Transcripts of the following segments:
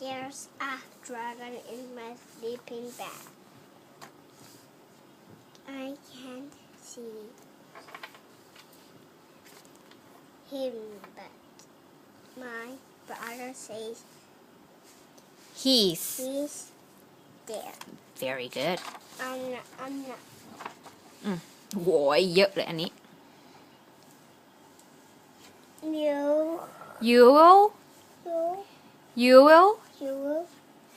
There's a dragon in my sleeping bag. I can't see him, but my brother says He's he's there. very good I'm not. โว้ยเยอะเลยอันนี้ You, you will you, you will you will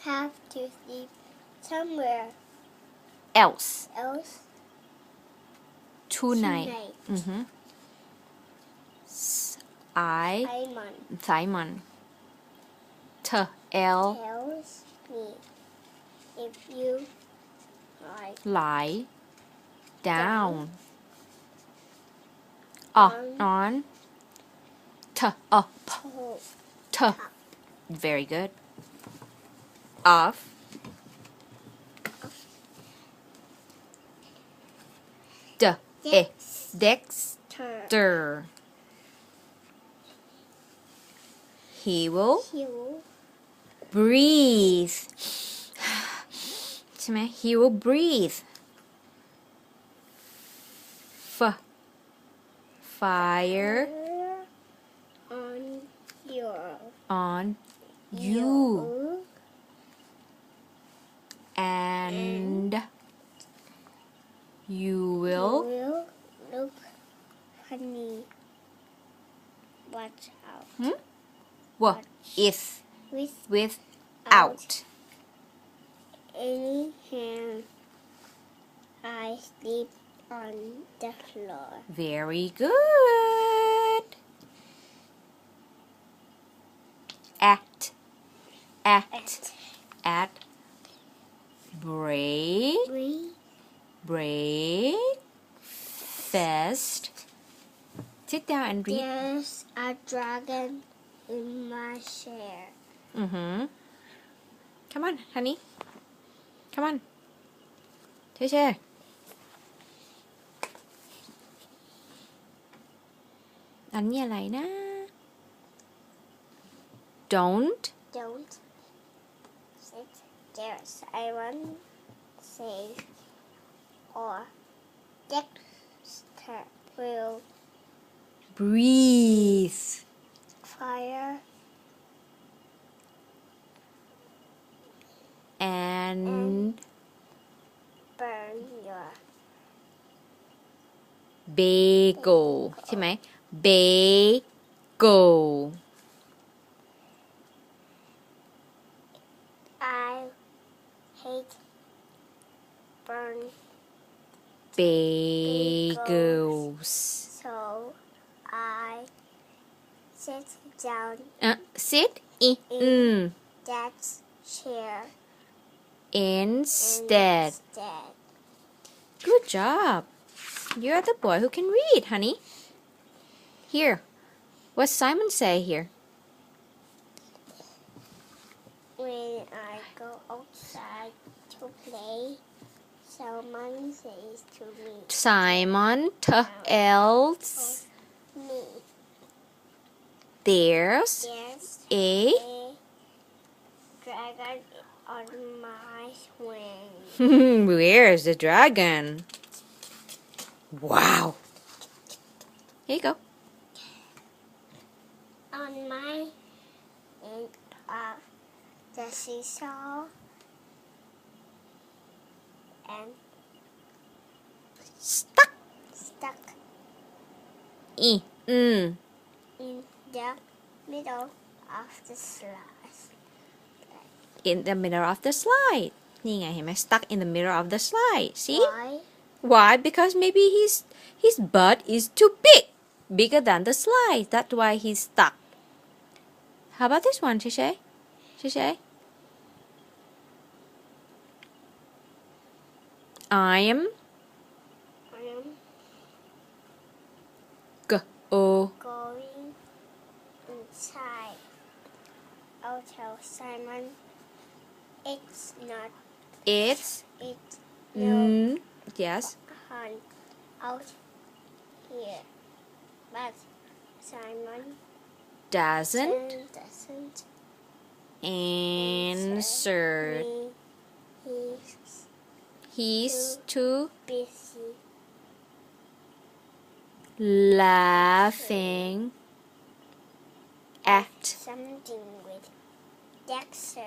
have to sleep somewhere else else tonight tonight. อือฮึ I Simon Simon tell tells me if you lie lie down on top top very good of the Dexter he will you breathe ใช่ไหม he will breathe fire on your on you and you will look funny. Watch out. what is Without without any hand, I sleep on the floor. very good act breakfast sit down and read There's a dragon in my chair. come on honey come on เช่ๆอันนี้อะไรนะ don't Don't sit there, Simon says, or Dexter will breathe fire and burn your bagel ใช่ไหม bagel I hate burn bagels so I sit down sit in that chair instead instead. good job you're the boy who can read honey here what Simon say here When I go outside to play, someone says to me, Simon tells me, there's there's a a dragon on my wing. where's the dragon wow here you go On my end of the seesaw and stuck stuck in in the middle of the slide. in the middle of the slide นี่ไงเห็นไหม stuck in the middle of the slide see Why? why because maybe his butt is too bigger than the slide that's why he's stuck how about this one Shishay I am I am going inside. I'll tell Simon it's not it's it no yes fun out here. But Simon doesn't doesn't answered. He's too busy laughing at something with Dexter.